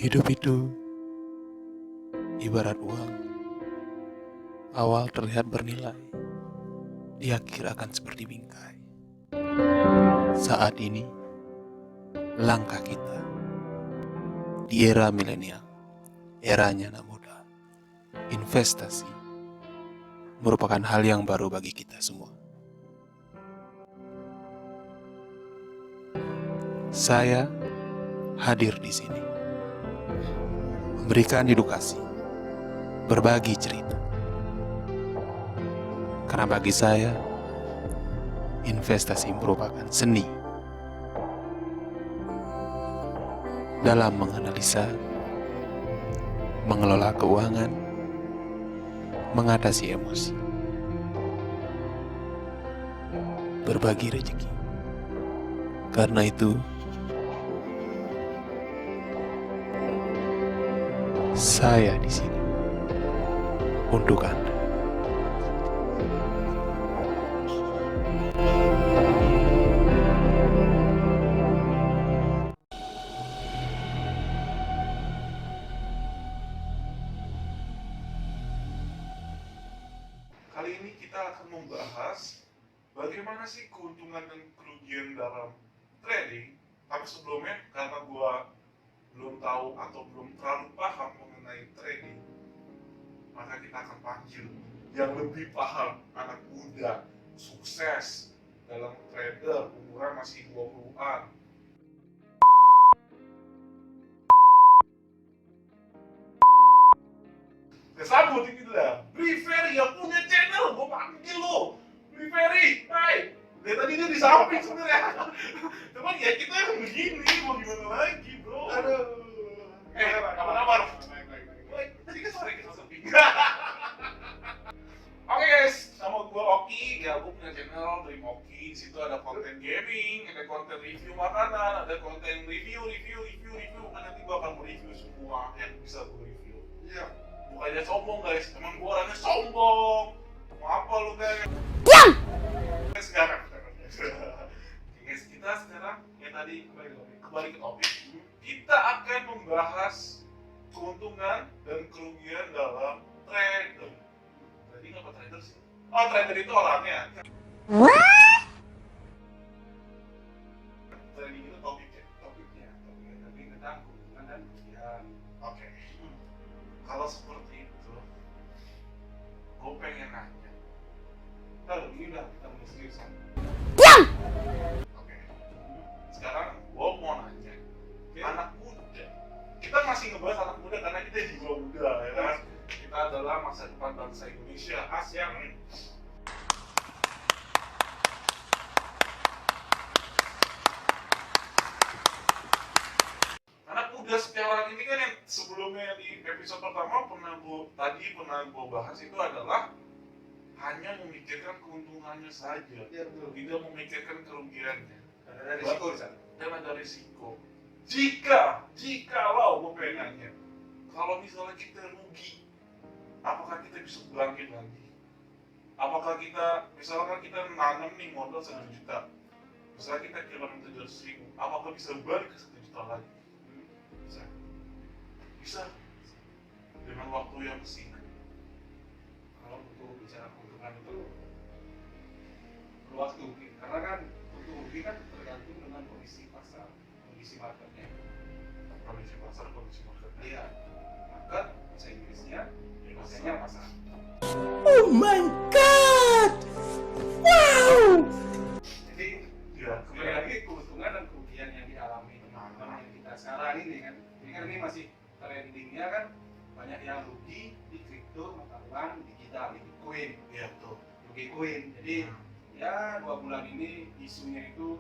Hidup itu ibarat uang. Awal terlihat bernilai, di akhir akan seperti bingkai. Saat ini, langkah kita di era milenial, eranya anak muda. Investasi merupakan hal yang baru bagi kita semua. Saya hadir di sini, memberikan edukasi, berbagi cerita. Karena bagi saya, investasi merupakan seni dalam menganalisa, mengelola keuangan, mengatasi emosi, berbagi rezeki. Karena itu, saya di sini untuk Anda. Kali ini kita akan membahas bagaimana sih keuntungan dan kerugian dalam trading. Tapi sebelumnya, karena gua belum tahu atau belum terlalu paham mengenai trading, maka kita akan panggil yang lebih paham, anak muda, sukses dalam trader, umuran masih 20-an. Kesambut gitu lah, Bri Ferry yang punya channel, gue panggil lo, Bri Ferry, hai. Dari tadi dia di samping sebenarnya, cuman ya kita yang begini, mau gimana lagi bro? Aduh, kabar? Baik, tadi kan sore kita sepi. Oke guys, nama gue Oki, ya gue punya channel Dream Oki. Di situ ada konten gaming, ada konten review makanan, ada konten review. Nanti gue akan mereview semua yang bisa gue review. Iya. Bukannya sombong guys, emang gue orangnya sombong. Mau apa lu guys? Diam! Sekarang. Guys, kita sekarang yang tadi kembali ke topik. Kita akan membahas keuntungan dan kerugian dalam trader. Trading apa trader sih? Oh, trader itu orangnya. Trading itu topiknya. Trading tentang keuntungan dan kerugian. Oke. Kalau seperti itu, gue pengen nanya. Ntar ini udah kita mulai seriusan. Diam! Oke. Sekarang gue mau nanya. Anak muda. Kita masih ngebahas anak muda karena kita jiwa muda, ya kan? Kita adalah masa depan bangsa Indonesia. Asyik. Anak muda sekarang ini kan yang sebelumnya di episode pertama pernah gue bahas itu adalah hanya memikirkan keuntungannya saja, tidak memikirkan kerugiannya. Ada risiko di sana. Dan ada risiko. Jikalau gue pengen nanya, kalau misalnya kita rugi, apakah kita bisa bangkit lagi? Apakah kita, misalkan kita nanam nih modal 1 juta, misalnya kita kehilangan 700.000, apakah bisa balik ke 1 juta lagi? Bisa dengan waktu yang singkat. Kalau untuk bicara keuntungan itu perlu waktu, karena kan untuk rugi kan tergantung dengan kondisi pasar, kondisi marketnya. Kondisi pasar, kondisi market. Iya, market bahasa Inggrisnya, bahasanya pasar. Oh my God! Wow! Jadi kembali lagi keuntungan dan kerugian yang dialami teman-teman yang kita sekarang ini kan. Ini kan ini masih trendingnya kan, banyak yang rugi di kripto, mata uang digital, di Bitcoin. Iya betul. Rugi koin. Jadi ya 2 bulan ini isunya itu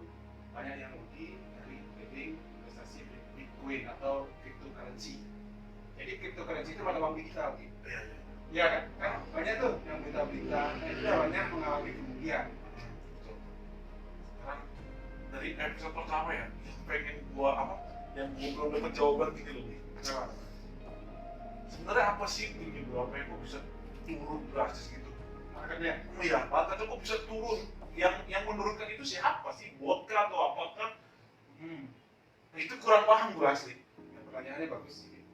banyak yang rugi dari trading investasi Bitcoin atau cryptocurrency. Jadi cryptocurrency itu mata uang digital gitu. Iya. Iya kan banyak tuh yang berita-berita itu banyak mengalami kerugian. Sekarang dari episode pertama ya, pengen yang gua belum dapat jawaban gitu loh nih. Sebenarnya apa sih ini berapa yang kok bisa turun drastis gitu? Marketnya. Iya, marketnya kok bisa turun? Yang menurunkan itu siapa sih? Bot kah atau apakah? Itu kurang paham gue asli. Pertanyaannya bagus sih.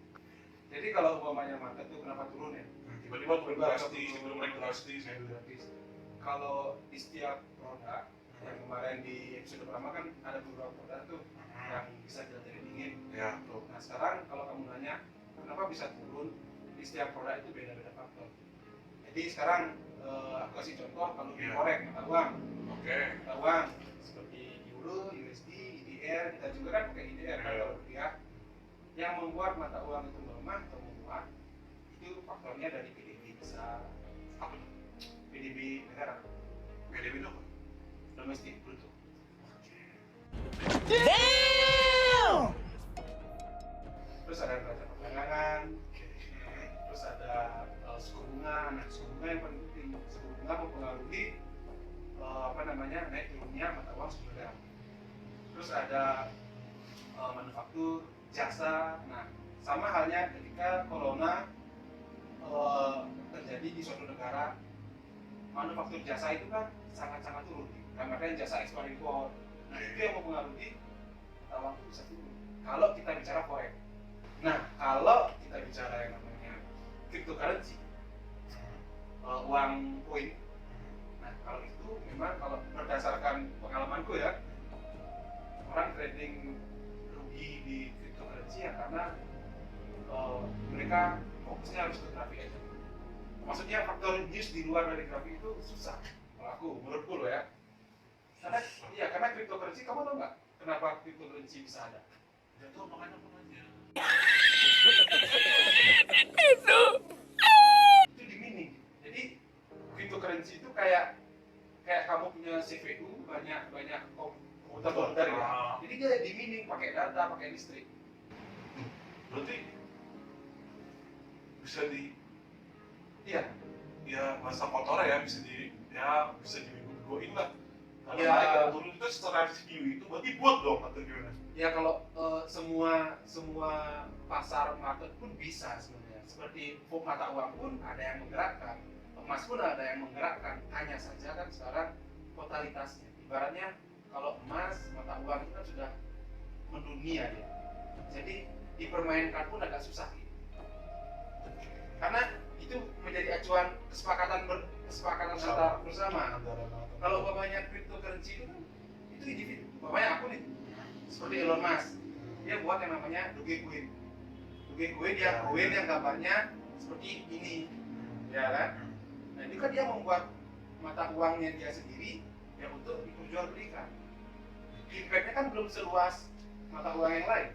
Jadi kalau umpamanya market itu kenapa turun ya? Tiba-tiba turun drastis, tiba-tiba naik drastis. Gratis. Kalau di setiap produk yang kemarin di episode pertama kan ada beberapa produk tuh yang bisa kita tradingin. Ya, tuh. Nah sekarang kalau kamu nanya kenapa bisa turun, di setiap produk itu beda-beda faktor. Jadi sekarang aku kasih contoh kalau di forex mata uang, Oke. mata uang seperti euro, USD, IDR, kita juga kan pakai IDR kan kalau rupiah. Yang membuat mata uang itu melemah atau menguat itu faktornya dari PDB besar, Apa tuh? PDB negara, PDB itu apa? domestik bruto. Terus ada neraca perdagangan, terus ada suku bunga. Nah, suku bunga yang paling penting, suku bunga mempengaruhi naik turunnya mata uang suku negara. Terus ada manufaktur, jasa. Nah, sama halnya ketika corona terjadi di suatu negara, manufaktur jasa itu kan sangat-sangat turun. Karena kan jasa ekspor impor. Nah, itu yang mempengaruhi mata uang itu bisa turun. Kalau kita bicara forex. Nah, kalau kita bicara yang namanya cryptocurrency, uang koin. Nah, kalau itu memang kalau berdasarkan pengalamanku ya, orang trading rugi di cryptocurrency ya karena mereka fokusnya harus ke grafik aja. Maksudnya faktor news di luar dari grafik itu susah. Kalau menurutku loh ya. Karena cryptocurrency, kamu tahu nggak kenapa cryptocurrency bisa ada? Ya tuh makanya aku nanya. Itu di mining. Jadi cryptocurrency itu kayak kamu punya CPU banyak komputer ya. Jadi dia di mining pakai data, pakai listrik. Berarti bisa di Iya. ya bahasa kotor ya bisa dibigoin lah. Kalau Ya. naik atau turun itu secara CPU itu berarti buat dong atau gimana? Ya kalau semua pasar market pun bisa sebenarnya. Seperti mata uang pun ada yang menggerakkan, emas pun ada yang menggerakkan. Hanya saja kan sekarang totalitasnya. Ibaratnya kalau emas, mata uang itu kan sudah mendunia ya. Jadi dipermainkan pun agak susah gitu. Karena itu menjadi acuan kesepakatan antar bersama. Kalau umpamanya cryptocurrency itu kan itu individu. Umpamanya aku nih, seperti Elon Musk, dia buat yang namanya Dogecoin. Dogecoin dia koin yang gambarnya seperti ini, ya kan? Nah ini kan dia membuat mata uangnya dia sendiri ya untuk diperjualbelikan. Impactnya kan belum seluas mata uang yang lain,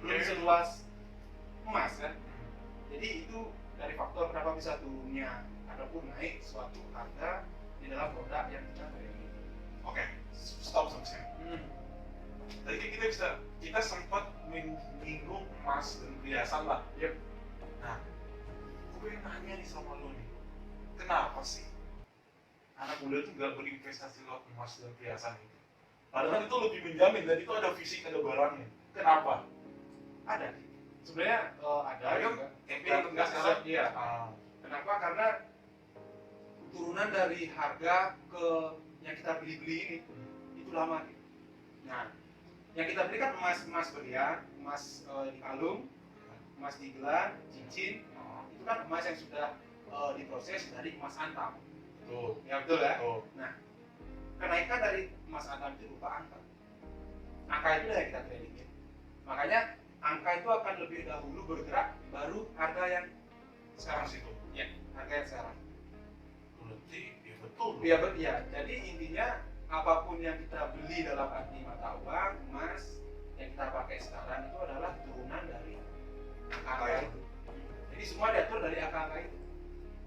belum seluas emas kan. Jadi itu dari faktor kenapa bisa turunnya ataupun naik suatu harga di dalam produk yang kita trading. Oke, stop sampai sini. Tadi kan kita sempat menyinggung emas dan perhiasan lah. Yep. Nah, gue pengen nanya nih sama lo nih, kenapa sih anak muda tuh gak berinvestasi lewat emas dan perhiasan itu? Padahal itu lebih menjamin dan itu ada fisik, ada barangnya. Kenapa? Ada. Sebenarnya ada Ayo, juga. Tapi nggak nggak sekarang. iya. Kenapa? Karena turunan dari harga ke yang kita beli ini itu lama. Nah, yang kita beli kan emas berlian, emas di kalung, emas di gelang, cincin. Itu kan emas yang sudah diproses dari emas antam. Tuh, Ya betul ya. tuh. Nah, kenaikan dari emas antam itu berupa angka. Angka itu yang kita tradingin. Makanya angka itu akan lebih dahulu bergerak, baru harga yang sekarang situ. Ya, harga yang sekarang. Berarti, ya betul. Ya. Jadi intinya apapun yang kita beli dalam arti mata uang, emas yang kita pakai sekarang itu adalah turunan dari angka itu. Jadi semua diatur dari angka-angka itu.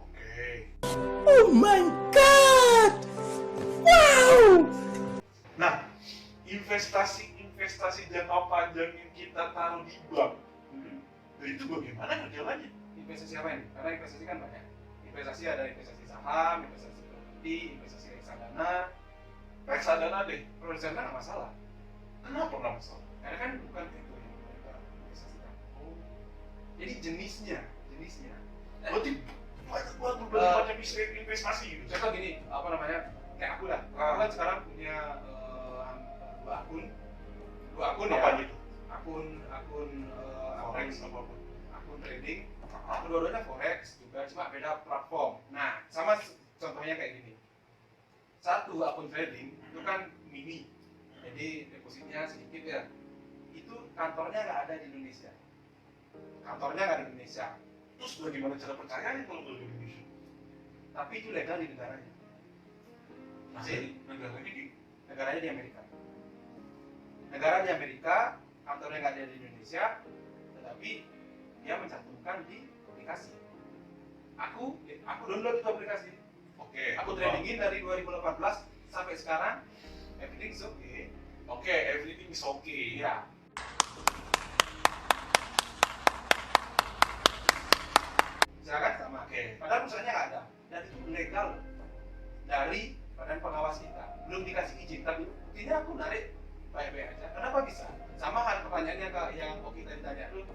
Oke. Oh my god! Wow! Nah, investasi jangka panjang yang kita taruh di bank, nah itu bagaimana kerjanya? Investasi apa ini? Karena investasi kan banyak. Investasi ada investasi saham, investasi properti, investasi reksadana. Reksadana deh. Reksadana nggak masalah. Kenapa nggak masalah? Karena kan bukan kripto yang mereka investasikan. Jadi jenisnya. Berarti banyak banget berbagai macam investasi gitu. Contoh gini, apa namanya? Kayak aku lah. Aku kan sekarang punya dua akun Apa ya. gitu? Akun Forex apa apa? akun trading, kedua-duanya forex juga, cuma beda platform. Nah, sama contohnya kayak gini. Satu akun trading itu kan mini, jadi depositnya sedikit ya. Itu kantornya nggak ada di Indonesia. Kantornya nggak di Indonesia. Terus bagaimana cara percayanya kalau nggak di Indonesia? Tapi itu legal di negaranya. Nah, Jadi negaranya di negaranya di Amerika. Negara di Amerika, kantornya nggak ada di Indonesia, tetapi dia mencantumkan di aplikasi. Aku download itu aplikasi. Oke. Aku tradingin dari 2018 sampai sekarang, everything is okay. Oke, everything is okay. Iya. Silakan sama. Oke. Padahal perusahaannya nggak ada, dan itu legal dari badan pengawas kita. Belum dikasih izin, tapi buktinya aku narik baik-baik aja. Kenapa bisa? Sama hal pertanyaannya yang Oki tadi tanya dulu.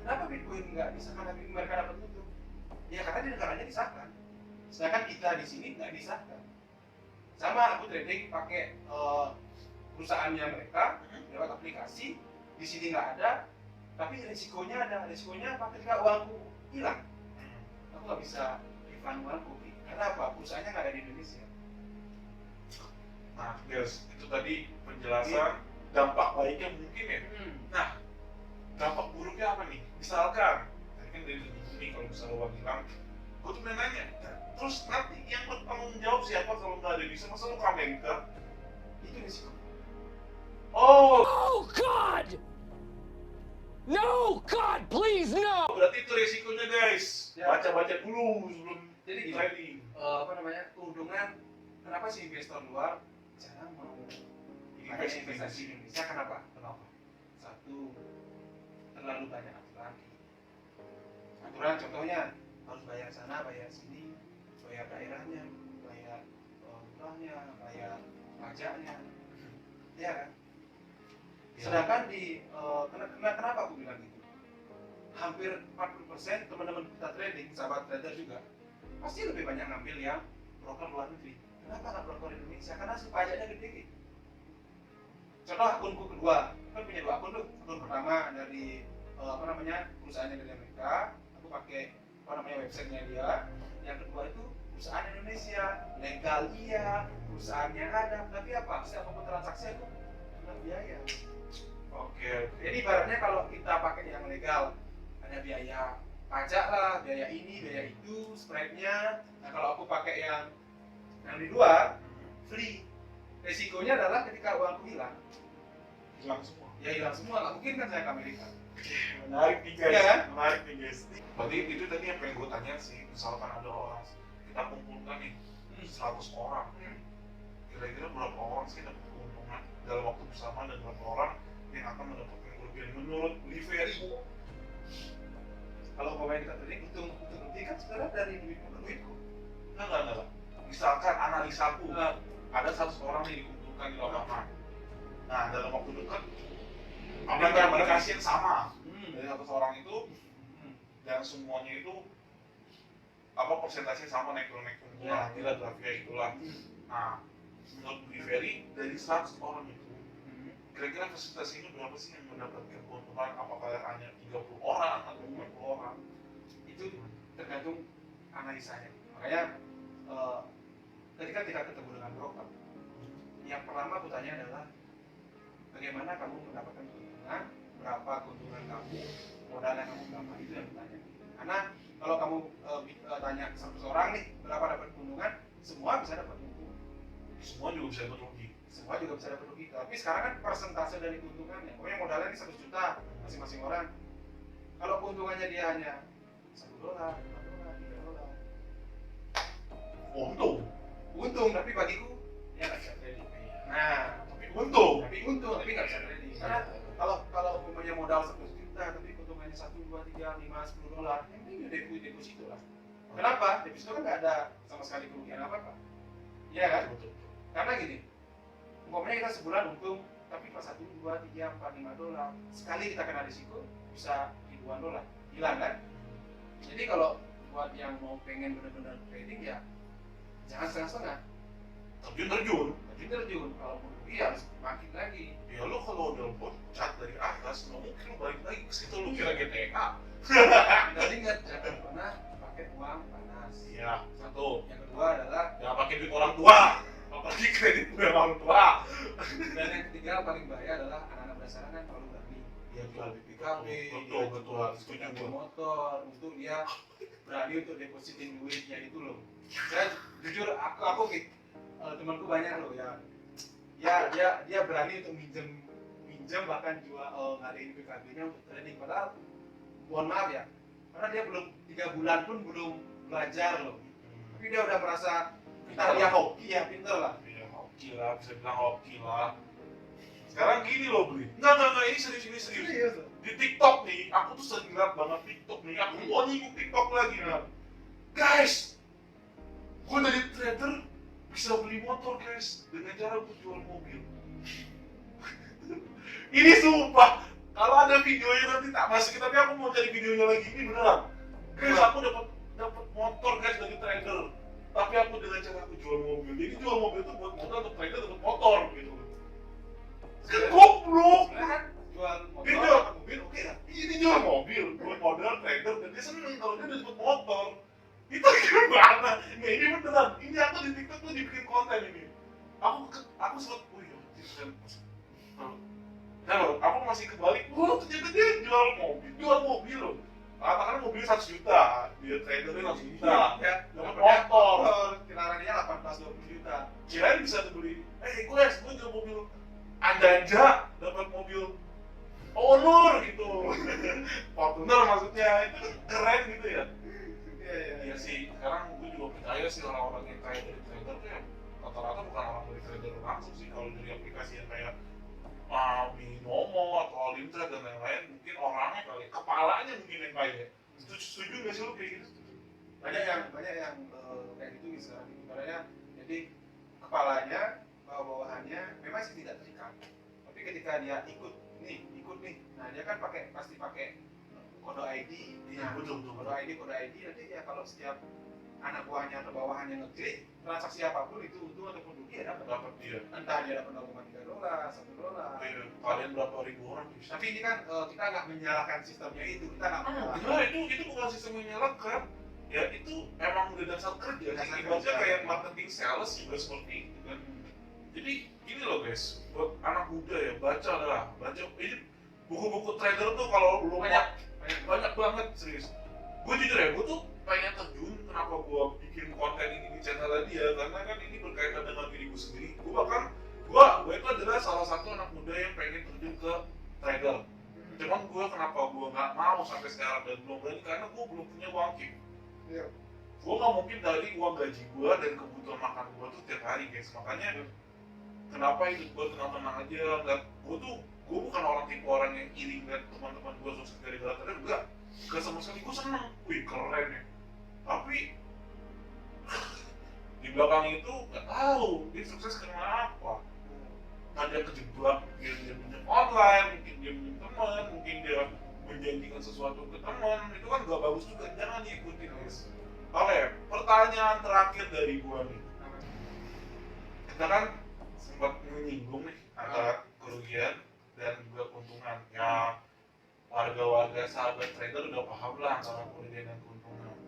Kenapa Bitcoin nggak bisa karena mereka dapat untung? Ya karena di negaranya disahkan. Sedangkan kita di sini nggak disahkan. Sama aku trading pakai perusahaannya mereka lewat aplikasi. Di sini nggak ada, tapi risikonya ada. Risikonya apa? Ketika uangku hilang, aku nggak bisa refund uangku. Karena apa? Perusahaannya nggak ada di Indonesia. Nah, guys, itu tadi penjelasan dampak baiknya mungkin ya. Nah, dampak buruknya apa nih? Misalkan, tadi kan dari ini kalau misalnya uang hilang, gue tuh nanya, terus nanti yang bertanggung jawab siapa kalau nggak ada bisa? Masa lu ke Amerika? Itu risiko. Oh, Oh God! No, God, please, no! berarti itu resikonya guys. Ya. Baca-baca dulu sebelum Jadi gini, trading. keuntungan, kenapa sih investor luar jarang mau investasi di Indonesia? Kenapa? Satu, terlalu banyak aturan. Contohnya harus bayar sana, bayar sini, bayar daerahnya, bayar lurahnya, bayar pajaknya, ya kan? Sedangkan di kenapa aku bilang gitu? Hampir 40% teman-teman kita trading, sahabat trader juga, pasti lebih banyak ngambil yang broker luar negeri. Kenapa nggak broker Indonesia? Karena si pajaknya gede. Contoh akunku kedua, kan punya dua akun tuh. Akun pertama dari perusahaannya dari Amerika, aku pakai websitenya dia. Yang kedua itu perusahaan Indonesia, legal iya, perusahaannya ada, tapi apa? Setiap aku transaksi aku kena biaya. Oke. Jadi ibaratnya kalau kita pakai yang legal, ada biaya pajak lah, biaya ini, biaya itu, spreadnya. Nah kalau aku pakai yang di luar, free. Resikonya adalah ketika uangku hilang, Hilang semua. ya hilang semua. Nggak mungkin kan saya ke Amerika. Menarik nih guys. Iya kan? Menarik nih guys. Berarti itu tadi yang pengen gue tanya sih, misalkan ada orang kita kumpulkan nih 100 orang, kira-kira berapa orang sih dapat keuntungan dalam waktu bersamaan dan berapa orang yang akan mendapatkan kerugian menurut Liveri? Kalau umpamanya kita trading, untung rugi kan sebenarnya dari duitku. Enggak. Misalkan analisaku, ada 100 orang yang dikumpulkan di lapangan. Nah, dalam waktu dekat, aplikasi yang sama dari 100 orang itu, dan semuanya itu persentase sama naik turun. Ya. Tidak grafiknya itulah. Nah, menurut Liveri dari 100 orang itu, kira-kira presentasinya berapa sih yang mendapatkan keuntungan? Apakah hanya 30 orang atau 50 orang? Itu tergantung analisanya. Makanya ketika kita ketemu dengan broker, yang pertama aku tanya adalah bagaimana kamu mendapatkan keuntungan, berapa keuntungan kamu, modalnya kamu berapa, itu yang ditanya. Karena kalau kamu tanya 100 orang nih berapa dapat keuntungan, semua bisa dapat untung, Semua juga bisa berugi. semua juga bisa dapat rugi. Tapi sekarang kan persentase dari keuntungannya, pokoknya modalnya ini 100 juta masing-masing orang. Kalau keuntungannya dia hanya $1, $5, $3, untung, tapi bagiku ya nggak bisa trading. Nah, Tapi untung. tapi nggak bisa trading. Karena kalau punya modal 100 juta, tapi keuntungannya 1, 2, 3, 5, $10, yang penting deposito lah. Kenapa? Deposito kan nggak ada sama sekali kerugian apa-apa. Iya kan? Betul. Karena gini, umpamanya kita sebulan untung, tapi pas 1, 2, 3, 4, $5, sekali kita kena risiko bisa ribuan dolar, hilang kan? Jadi kalau buat yang mau pengen benar-benar trading ya jangan setengah-setengah. terjun. Tapi terjun, kalau mau rugi harus makin lagi. Ya lu kalau udah loncat dari atas, nggak mungkin lu balik lagi ke situ, lu kira GTA. Dan ingat, jangan pernah pakai uang panas. Iya, satu. Yang kedua adalah, Jangan pakai duit orang tua, apalagi kredit duit orang tua. dan yang ketiga paling bahaya adalah anak-anak berdasarkan kan terlalu berani. Dia jual BPKB, Betul, setuju dia gua. motor, untuk dia berani untuk depositin duitnya itu loh. Saya jujur, aku temanku banyak loh ya, dia berani untuk minjem bahkan jual ngadain BKB-nya untuk trading, padahal mohon maaf ya, karena dia belum 3 bulan pun belum belajar loh, tapi dia udah merasa kita dia hoki ya, pinter lah. Ya hoki lah, bisa bilang hoki lah. Sekarang gini loh beli. Enggak, ini serius. Di TikTok nih, aku tuh sering lihat banget TikTok nih. Aku mau nyinggung TikTok lagi nah. Guys, gue dari trader bisa beli motor guys dengan cara gue jual mobil. Ini sumpah. Kalau ada videonya nanti tak masukin, tapi aku mau cari videonya lagi. Ini beneran. Guys, aku dapat motor guys dari trader. Tapi aku dengan cara aku jual mobil. Jadi jual mobil itu buat modal untuk trader dapat motor gitu. Kan goblok. Kan jual Dia motor, jual mobil oke lah. Ini jual mobil buat modal trader dan dia seneng kalau dia udah dapat motor. Itu gimana? Nggak, ini beneran. Ini aku di TikTok tuh dibikin konten ini. Aku sempet, oh iya, aku masih kebalik. Oh ternyata dia jual mobil loh. Katakan mobil 100 juta, dia tradernya langsung juta. Ya, Dapat motor. Kirarannya 18-20 juta. Kirain bisa dibeli. Gue jual mobil Anda dapat mobil Honor gitu. Fortuner maksudnya, itu kan keren gitu ya. Iya sih, sekarang gue juga percaya sih orang-orang yang kaya dari trader tuh ya rata-rata bukan orang dari trader langsung sih. Kalau dari aplikasi yang kayak Binomo atau Alimtrade dan lain-lain, mungkin orangnya kali, kepalanya mungkin yang kaya. Setuju nggak sih lo kayak gitu? Banyak yang kayak gitu misalnya, ibaratnya jadi kepalanya, bawahannya memang sih tidak terikat, tapi ketika dia ikut nih, nah dia kan pasti pakai kode ID, Iya, betul. kode ID nanti ya kalau setiap anak buahnya atau bawahannya ngeklik transaksi apapun itu untung ataupun rugi ya dapat Dia. entah dia dapat $0,3, $1. Kalian berapa ribu orang bisa? Tapi ini kan kita nggak menyalahkan sistemnya itu, kita nggak menyalahkan. Nah, itu bukan sistem yang menyalahkan. Ya itu emang udah dasar kerja. Ibaratnya kayak marketing sales juga seperti itu kan. Jadi gini loh guys, buat anak muda ya, baca ini buku-buku trader tuh kalau lu banyak banget serius. Gue jujur ya, gue tuh pengen terjun. Kenapa gue bikin konten ini di channel dia? Karena kan ini berkaitan dengan diri gue sendiri. Gue itu adalah salah satu anak muda yang pengen terjun ke trader. Cuman kenapa gue nggak mau sampai sekarang dan belum berani karena gue belum punya uang Kim. Gue nggak mungkin dari uang gaji gue dan kebutuhan makan gue tuh tiap hari guys. Makanya kenapa hidup gue tenang-tenang aja. Gue bukan tipe orang yang iri lihat teman-teman gue sukses gara-gara trader. Enggak sama sekali. Gue seneng, wih keren ya. Tapi di belakang itu nggak tahu dia sukses karena apa. Ada kejebak dia minjem online, mungkin dia minjem teman, mungkin dia menjanjikan sesuatu ke teman. Itu kan gak bagus juga, jangan diikutin guys. Oke, pertanyaan terakhir dari gua nih. Kita kan sempat menyinggung nih antara kerugian dan juga keuntungan. Ya warga-warga sahabat trader udah paham lah antara kerugian dan keuntungan.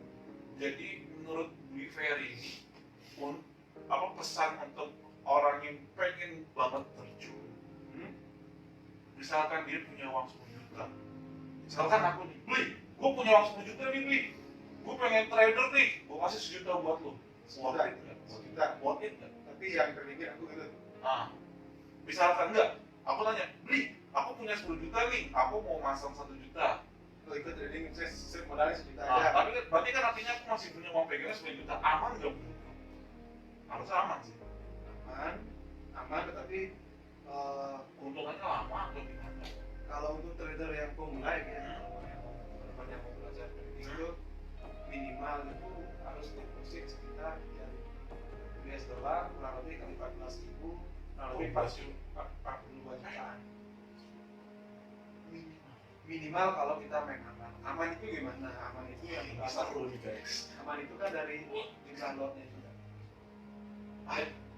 Jadi menurut Bli Ferry ini pesan untuk orang yang pengen banget terjun, misalkan dia punya uang 10 juta, misalkan aku nih, Bli, gue punya uang 10 juta nih Bli, gue pengen trader nih, gue kasih 1 juta buat lo, worth it nggak? Tapi yang terpikir aku gitu. Misalkan enggak, aku tanya, Bli, aku punya 10 juta nih, aku mau masang 1 juta. Kalau ikut trading, saya modalnya 1 juta Tapi aja. berarti kan artinya aku masih punya uang pegangan 10 juta, aman nggak menurut lo? Harusnya aman sih. Aman, tetapi Keuntungannya lama atau gimana? kalau untuk trader yang pemula ya, teman-teman yang mau belajar trading itu minimal itu harus deposit sekitar dari US dollar kurang lebih kali 14.000, kurang lebih 42 jutaan. Minimal kalau kita main aman. Aman itu gimana? Aman itu yang Seru nih guys. aman itu kan dari jumlah lotnya juga.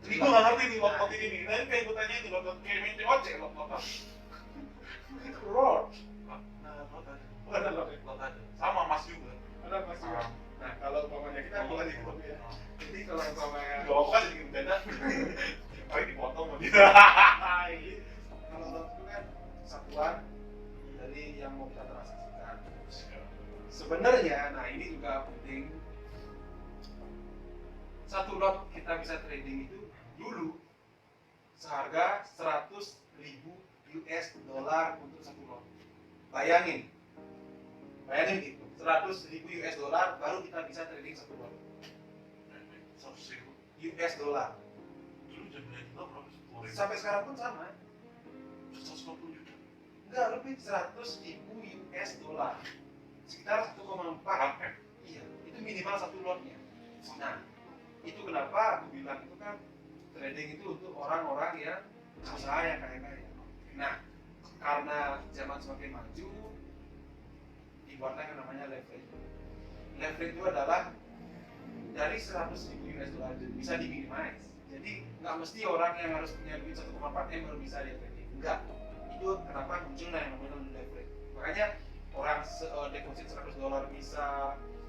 Ini gue nggak ngerti nih lot ini nih. Nanti kayak gue tanya nih lot kayak main COC lot apa? Itu lot. Nah, lot ada. Ada lot. Lot ada. Sama Mas juga. Ada masih. Nah, kalau umpamanya kita mulai di grup ya. Jadi kalau umpamanya Gak apa-apa jadi bercanda. Paling dipotong sama dia. kalau lot itu kan satuan dari yang mau kita transaksikan. Sebenarnya, nah ini juga penting. Satu lot kita bisa trading itu dulu seharga 100.000 US dollar untuk satu lot. Bayangin gitu, 100.000 US dollar baru kita bisa trading satu lot. 100.000 US dollar. dulu jadinya kita berapa? 10.000. Sampai sekarang pun sama. 150 juta. Enggak, lebih 100.000 US dollar. Sekitar 1,4. Iya, itu minimal satu lotnya. Nah, itu kenapa aku bilang itu kan trading itu untuk orang-orang yang usaha yang kaya-kaya. Nah, karena zaman semakin maju, dibuatlah yang namanya leverage. Leverage itu adalah dari 100.000 US dollar bisa diminimize. Jadi nggak mesti orang yang harus punya duit 1,4 M baru bisa dia trading. Enggak. Itu kenapa munculnya yang namanya leverage. Makanya orang deposit $100 bisa,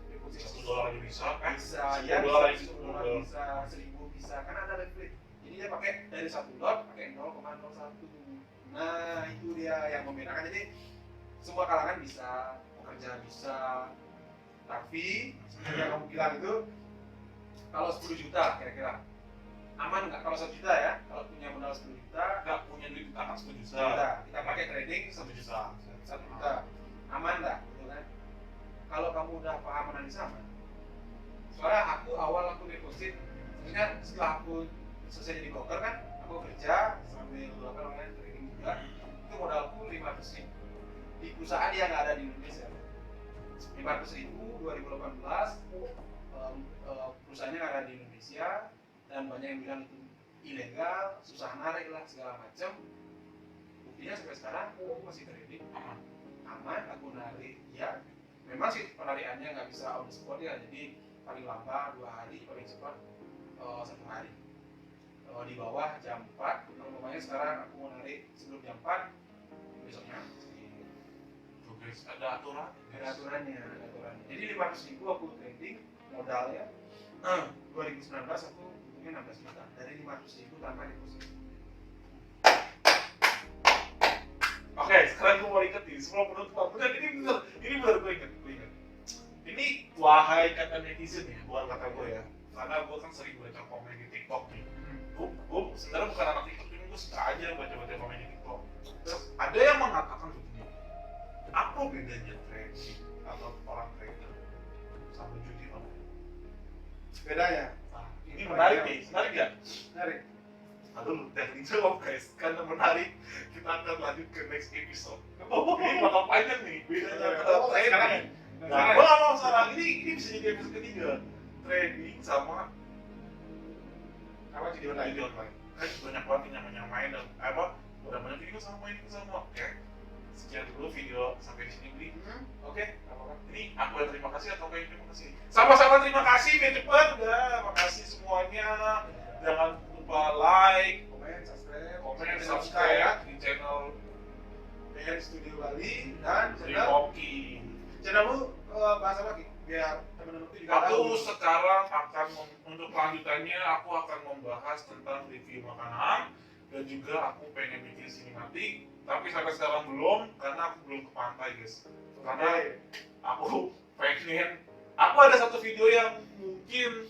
deposit $1 aja bisa, bisa, $10 ya aja $10 bisa, 1.000 bisa, kan ada leverage. Jadi dia pakai dari satu lot pakai 0,01. Nah itu dia yang membedakan. Jadi semua kalangan bisa, pekerja bisa, tapi seperti yang kamu bilang itu kalau 10 juta kira-kira aman nggak? Kalau 1 juta ya, kalau punya modal 10 juta, nggak punya duit di tangan 10 juta. kita pakai trading 1 juta, 1 juta, aman nggak? Gitu kan? Kalau kamu udah paham analisa aman. Soalnya aku deposit, sebenarnya setelah aku selesai jadi broker kan, aku kerja sambil trading juga. Itu modalku 500.000 di perusahaan yang nggak ada di Indonesia. 500.000 2018 perusahaannya nggak ada di Indonesia dan banyak yang bilang itu ilegal, susah narik lah segala macam. Buktinya sampai sekarang aku masih trading aman, aku narik ya. Memang sih penarikannya nggak bisa on the spot ya, jadi paling lambat 2 hari, paling cepat 1 hari. Di bawah jam 4, namanya sekarang aku mau narik sebelum jam 4, besoknya. Guys, ada aturan. Ada aturannya. Jadi 500.000 aku trading modalnya. 2019 aku untungnya 16 juta dari 500.000 tanpa deposit. Oke, sekarang gue mau inget nih, sebelum penutupan. Bener, ini bener gue inget. Ini wahai kata netizen ya, bukan kata gue ya. Karena gue kan sering baca komen di TikTok nih. Gue sebenarnya bukan anak TikTok, tapi gue suka aja baca-baca komen di TikTok. Ada yang mengatakan begini, apa bedanya trading atau orang trader sama judi online? Bedanya? Nah, ini menarik nih, menarik ya? Menarik. Aduh, jangan dijawab guys, karena menarik. Kita akan lanjut ke next episode. Ini bakal panjang nih, bedanya antara trading. Nah, gue gak mau sekarang, ini bisa jadi episode ketiga. Trading sama Apa jadi online? judi online. Kan banyak banget yang nyamain dan udah banyak video sama ini sama. Oke, sekian dulu video sampai di sini Bli. Oke, ini aku yang terima kasih atau kayak terima kasih? Sama-sama terima kasih, biar cepet udah. Makasih semuanya. Jangan lupa like, komen, subscribe di channel dengan Studio Bali dan Dream channel Hoki. channelmu bahas apa lagi? Biar teman-teman juga tahu. Aku sekarang akan untuk lanjutannya aku akan membahas tentang review makanan dan juga aku pengen bikin sinematik, tapi sampai sekarang belum karena aku belum ke pantai guys. Karena aku ada satu video yang mungkin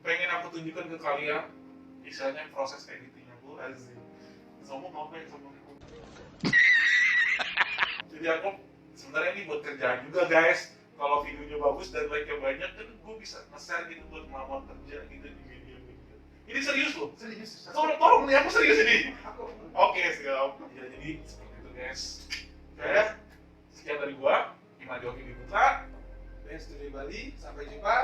pengen aku tunjukkan ke kalian, misalnya proses editingnya Bu Aziz. Ngomong apa ya sama aku? Jadi aku sebenarnya ini buat kerjaan juga guys. Kalau videonya bagus dan like-nya banyak kan gue bisa nge-share gitu buat melawan kerja gitu di media-media. Ini serius loh. Serius. Tolong nih, aku serius ini. Aku. Oke, siap. Ya, jadi seperti itu guys. Oke, sekian dari gua. Imadi Hoki Putra. Dan Studio Bali. Sampai jumpa.